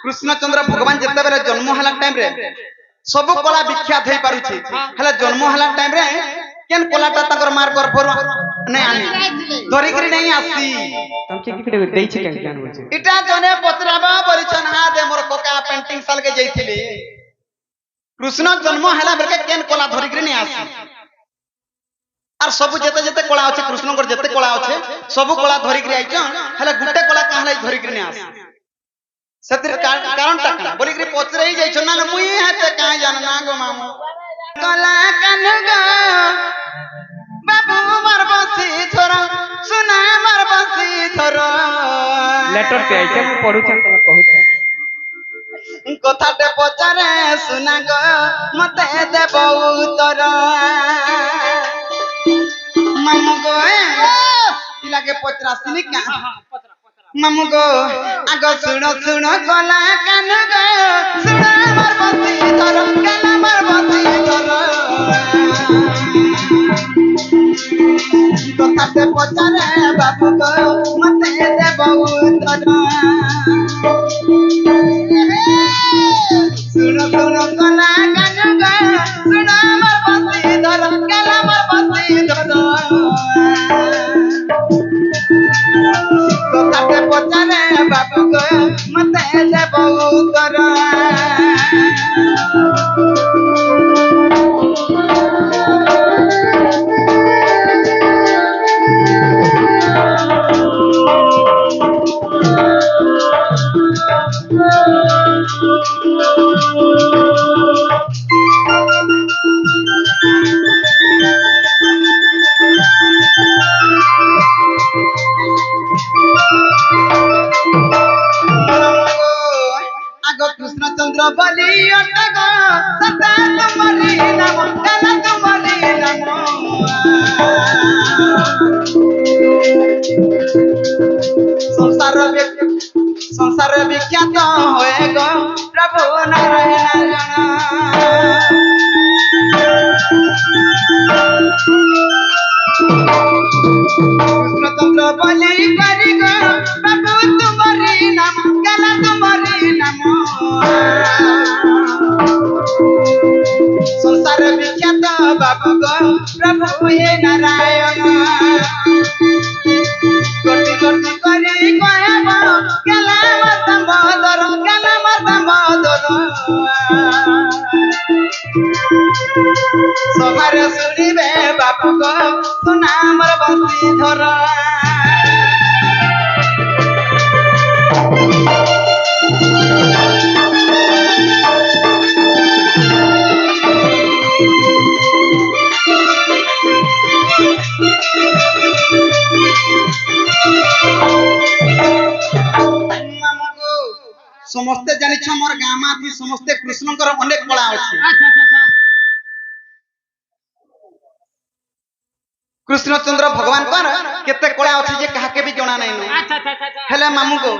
कृष्णचंद्र भगवान जिते बेले जन्म हला टाइम रे सब कला विख्यात हो पारुछि हला जन्म हला टाइम रे केन कलाटा तकर मार गर्भर नै आनी धरि करी नै आसी तम के किटे देइ छै केन ज्ञान बोलछे इटा जने पतराबा परिछन हा दे मोर कोका पेंटिंग साल के जइथिली कृष्ण जन्म हला बेले केन कला धरि करी नै आसी आर सब जेते जेते कला अछि कृष्ण कर जेते कला अछि सब कला धरि करी आइछ हला गुटे कला काहला धरि करी नै आसी सतिर कारण टाका बोली करी पचरई जाई छ ना मुई हाते काहे जानना गो मामू कला कनगा बाबू मार बसी छोरा सुना मार बसी छोरा लेटर पे आइछ मु पढु छ तमे कहू कथाटे पचारे सुना गो मते देब उत्तर मामू गो इलाके पचरासिनी का मामू गो आगो सुनो सुनो गला कान गो सुना मार बसी छोरा गला मार बसी छोरा कथाटे पचारे बाबू गो मते देब उत्तर सुनो सुनो गला कान गो सुना मार बसी छोरा गला मार बसी छोरा कथाटे पचारे बाबू गो मते देब उत्तर आगो कृष्णचंद्र बलि अटक सता तुम्हारी नाम गला तुम्हारी नाम संसार विख्यात होए गो प्रभु नारायण कृष्णचंद्र बलि करी गो प्रभु तुम्हारी नाम गला तुम्हारी नाम संसार विख्यात बाबू गो प्रभु हे नारायण कोटि कोटि करी कहब गला माता मदर गला माता मदर सभारे सुनिबे बाबू गो सुना मोर बंसी धर समस्ते जानिछ मोर गामा थी समस्ते कृष्णकर अनेक कला अछि कृष्णचंद्र भगवान पर केते कला अछि जे काहके भी जणा नै हेले मामू को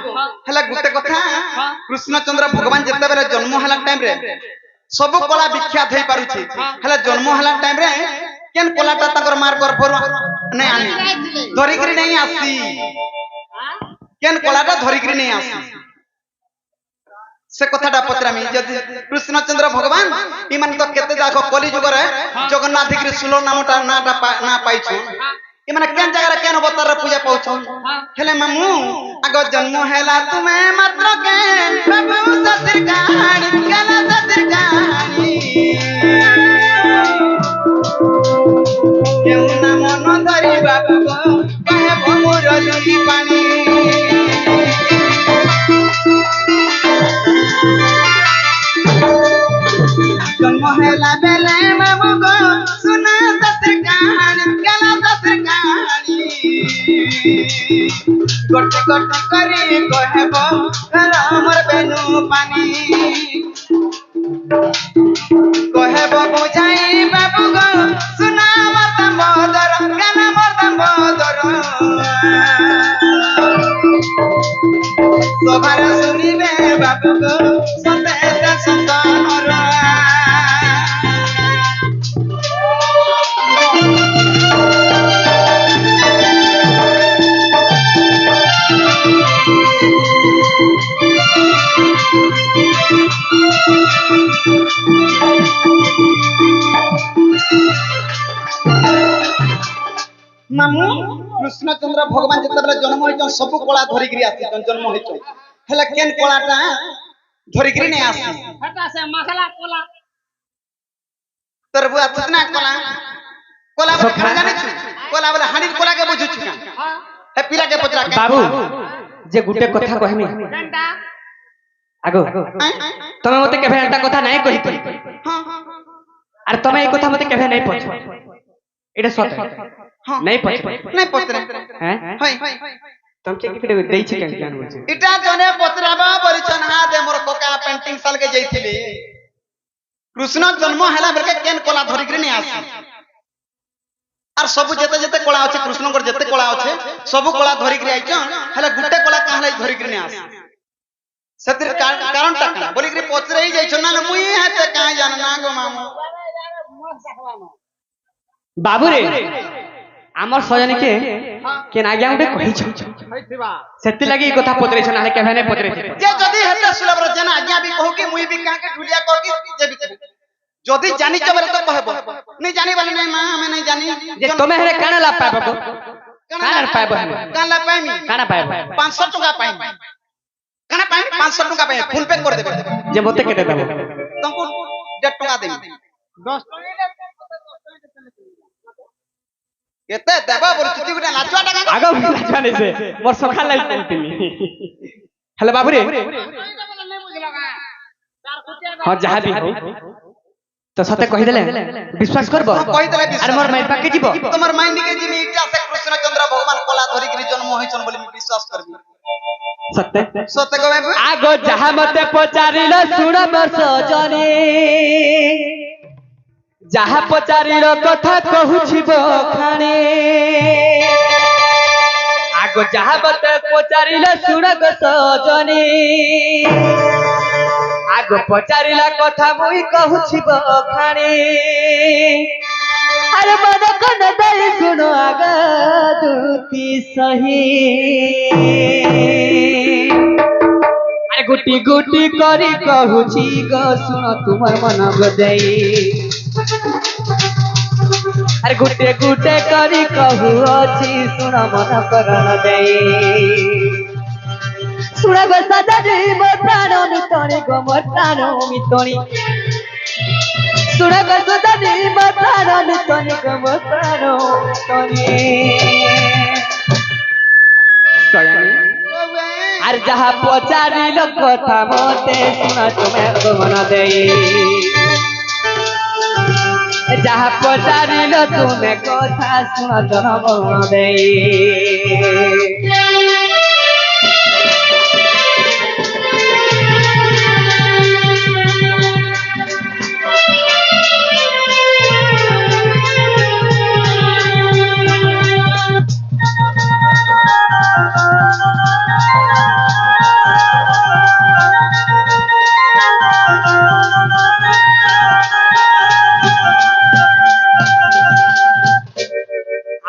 हेले गुटे कथा कृष्णचंद्र भगवान जेते बेले जन्म हला टाइम रे सब कला विख्यात हो पारुछि हेले जन्म हला टाइम रे केन कलाटा तकर मार गर्भर नै आनी धरि करी नै आसी केन कलाटा धरि करी नै आसी से कथाटा पचरामी जदि कृष्णचंद्र भगवान इमान तो केते जाको कली जुग रे जगन्नाथ गिरी सुलो नामटा ना पाइछु इमाने केन जगह रे केन अवतार रे पूजा पाउछु हेले मामू आगो जन्म हेला तुमे मात्र के प्रभु सतिर कहानी गला सतिर कहानी केउ ना मन धरि बाबू कहे भमुर लुली पानी जन्म हेला बेले मामू गो सुना सतिर कहानी गला सतिर कहानी गोटे गोटे करी कहब रामर बेनु पानी कहब बुझाई बाबू गो सुना माता मदर गला माता मदर सभारे सुनिबे बाबू गो सते संतानर ମାମୁ କୃଷ୍ଣଚନ୍ଦ୍ର ଭଗବାନ ଯେତେବେଳେ ଜନ୍ମ ହେଇଛନ୍ ସବୁ କଳା ଧରିକିରି ଆସିଛନ୍ ଜନ୍ମ ହେଇଛନ୍ ହେଲେ କେନ୍ କଳାଟା ଧରିକିରି ନେଇ ଆସି ହେଟା ସେ ମସଲା କୋଲା তোর বুয়া আছে না কলা কলা বলে খানা জানিছু কলা বলে হাড়ির কলা কে বুঝুছু না হে পিলা কে পচরা বাবু যে গুটে কথা কহিমি কেনটা আগো তুমি মতে কেবে একটা কথা নাই কহিতি আর তুমি এই কথা মতে কেবে নাই পছ এটা সত্য নাই পছ নাই পচরা হ্যাঁ হই তুমি কি কি দেইছি কেন জ্ঞান বলছি এটা জনে পচরাবা বলিছন হা দে মোর কোকা পেন্টিং সাল কে যাইছিলি কৃষ্ণ জন্ম হেলা বেলকে কেন কলা ধরিকিরি নে আসি আর সবু যেতে যেতে কলা আছে কৃষ্ণଙ୍କର যেতে কলা আছে সবু কলা ধরিকিরি আইছন হেলা গুটে কলা কাহলাই ধরিকিরি নে আসি সতির কারণটা কানা বলিকিরি পচরাই যাইছন না মুই হাতে কাই জান না গো মামু বাবু রে আমার সজনীকে কেন আগে আমাকে কইছ হইতিবা সেতি লাগি এই কথা পতরেছ না হলে কেবে নাই পতরেছ যে যদি হেতে সুলভর যেন আজ্ঞা বি কহু কি মুই বি কাকে ঢুলিয়া কহ কি যে বি যদি জানিছ বলে তো কহব নাই জানি বালি নাই মা আমি নাই জানি যে তুমি হেরে কানা লাভ পাইব কানা পাইব কানা পাইমি কানা পাইব 500 টাকা পাইমি কানা পাইমি 500 টাকা পাইমি ফোন পে করে দেবে যে মতে কেটে দেব তমকু 1.5 টাকা দেমি 10 টাকা এতে দেব বলি তুই গুটা লাচুয়া টাকা আগে জানিছে মোর সখাল লাই বলতিনি হ্যালো বাবু রে হ্যাঁ যাহা বি হও তো সতে কই দেলে বিশ্বাস করব কই দেলে আর মোর মাই পাকে দিব তোমার মাই নিকে জিমি ইটা আছে কৃষ্ণচন্দ্র ভগবান কলা ধরিকিরি জন্ম হইছন বলি বিশ্বাস করবি সত্য সত্য কবে আগো যাহা মতে পচারিল শুণ বর্ষ জনে যাহা পচারিল কথা কহুছি বখানে আগো যাহা মতে পচারিল শুণ বর্ষ জনে আগো পচারিলা কথা মুই কহুছি বখানে আরে মন কোন দেই শুনো আগ দুতি সহি আরে গুটি গুটি করি কহুছি গো শুনো তোমার মন গদেই আরে গুটে গুটে করি কহু অছি শুনো মন করণ দেই শুনে গো সাজানি মোর প্রাণ মিতনি গো মোর প্রাণ মিতনি শুনে গো সাজানি মোর প্রাণ মিতনি গো মোর প্রাণ মিতনি আর যাহা পচারিল কথা মতে শুনা তুমি মন দেই যাহা পচারিল তুমি কথা শুনা জন মন দেই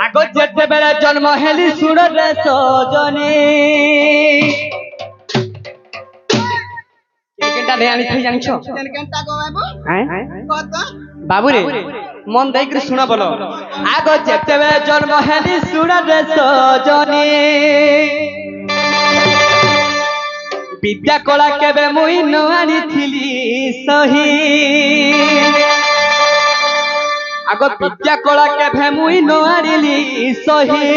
আগত যেতেবেলে জন্ম হেলি শুণ রে সজনে কেনটা নে আনি তুই জানিছ কেনটা গো বাবু হ্যাঁ কত বাবু রে মন দেই করে শুনা বলো আগত যেতেবেলে জন্ম হেলি শুণ রে সজনে বিদ্যা কলা কেবে মুই ন আনিছিলি সহি আগ বিদ্যা কলা কেভে মুই ন আনিলি সহি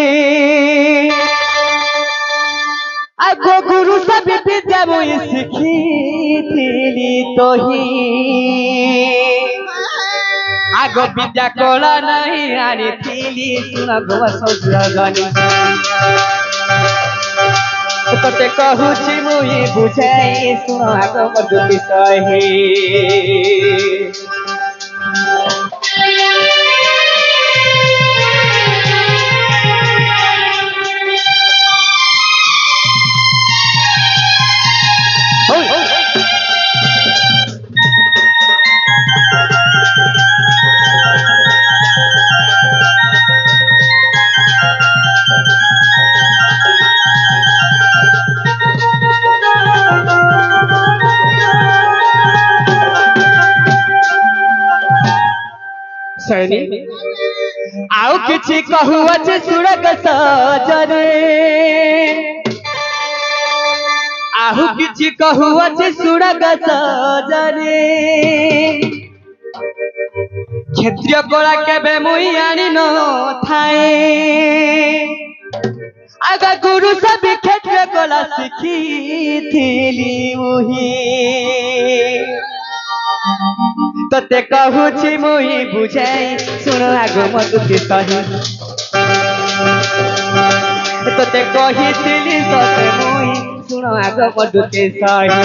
আগ গুরু সবি বিদ্যা মুই শিখিছিলি তহি আগ বিদ্যা কলা নাই আনিছিলি শুনা গো সজনী তোতে কহুছি মুই বুঝাই শুন আগ মোর দুটি সহি ଆଉ କିଛି କହୁଅଛି ସୁରଗ ସଜରେ ଆଉ କିଛି କହୁଅଛି ସୁରଗ ସଜରେ କ୍ଷତ୍ରିୟ କଳା କେବେ ମୁଇଁ ଆଣି ନଥାଏ ଆଗ ଗୁରୁ ସବି କ୍ଷତ୍ରିୟ କଳା ଶିଖିଥିଲି ମୁହିଁ ତତେ କହୁଛି ମୁଇଁ ବୁଝାଇ ଶୁଣ ଆଗ ମଧୁତି ସହି ତତେ କହିଥିଲି ସତେ ମୁଇଁ ଶୁଣ ଆଗ ମଧୁତି ସହି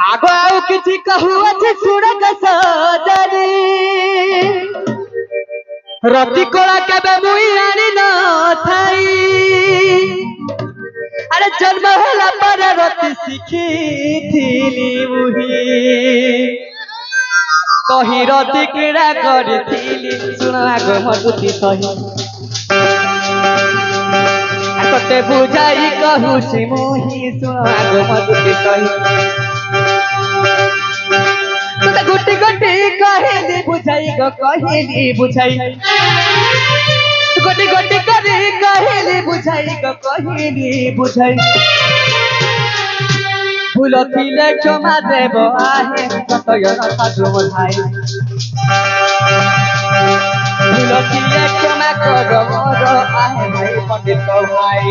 ଆଗ ଆଉ କିଛି କହୁଅଛି ସୁରଗ ସଜରେ ରତି କଳା କେବେ ମୁଇଁ ଆଣି ନଥାଇ ଆରେ ଜନ୍ମ ହେଲା ପରେ ରତି ଶିଖିଥିଲି ମୁହିଁ କହି ରତି କ୍ରୀଡ଼ା କରିଥିଲି ଶୁଣ ଆଗ ମଧୁତି ସହି ତତେ ବୁଝାଇ କହୁଛି ମୁହିଁ ଶୁଣ ଆଗ ମଧୁତି ସହି ତତେ ଗୋଟି ଗୋଟି କହିଲି ବୁଝାଇ କହିଲି ବୁଝାଇ ଗୋଟି ଗୋଟି କରି କହିଲି ବୁଝାଇ କହିଲି ବୁଝାଇ ভুল ଥିଲେ ক্ষমা দেব আহে কতজন সাধু ভাই ভুল ଥିଲେ ক্ষমা কর মোর আহে ভাই পণ্ডিত ভাই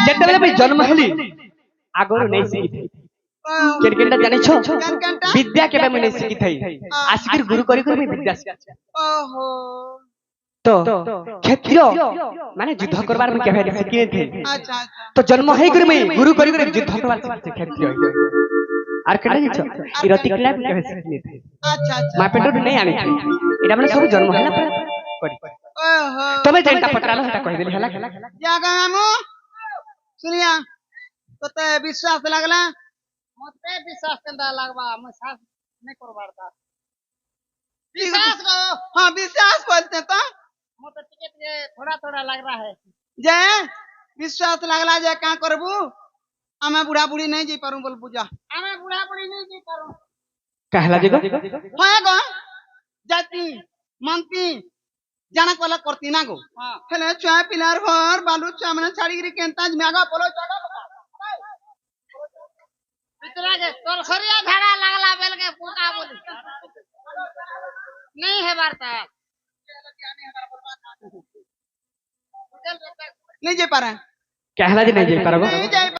ଯେତେବେଳେ ମୁଁ ଜନ୍ମ ହେଲି ଆଗରୁ ନେଇ ଶିଖିଥାଇ କେନକେନଟା ଜାଣିଛ ବିଦ୍ୟା କେବେ ମୁଁ ନେଇ ଶିଖିଥାଇ ଆସିକିରି ଗୁରୁ କରି କରି ମୁଁ ବିଦ୍ୟା ଶିଖିଛି ଓହୋ ତ କ୍ଷତ୍ରିୟ ମାନେ ଯୁଦ୍ଧ କରବାର ମୁଁ କେବେ ଶିଖି ଥାଇ আচ্ছা আচ্ছা তো জন্ম হই করে মই গুরু করি করে যুদ্ধ করবার শিখছি ক্ষত্রিয় আর কেটা দিছ ই রতি ক্লাব কেবে শিখলি আচ্ছা আচ্ছা মা পেটর নেই আনি এটা মানে সব জন্ম হলা পরে করি ওহো তবে যেটা পটরালো সেটা কই দেলি হলা জাগা আমু শুনিয়া তোতে বিশ্বাস লাগলা मते विश्वास केंदा लागबा मैं सास नहीं करबार था विश्वास करो हाँ विश्वास करते तो मते टिकट ये थोड़ा थोड़ा लग रहा है जे विश्वास लागला जे का करबू हमें बुढ़ा बुढ़ी नहीं जी पारू बोल पूजा हमें बुढ़ा बुढ़ी नहीं जी करो कहला जगो হয় গো জাতি মানতি জানা কলা করতি না গো हां হেলে ছুয়া পিলার ঘর বালু ছুয়া মানে ছাড়ি গরি কেনতা মেগা পলো জায়গা इतना के तोर सरिया झाड़ा लागला बेल के पूका बोली नहीं है वार्ता नहीं जे पारा कहला जी नहीं जाई पारबो नहीं जाए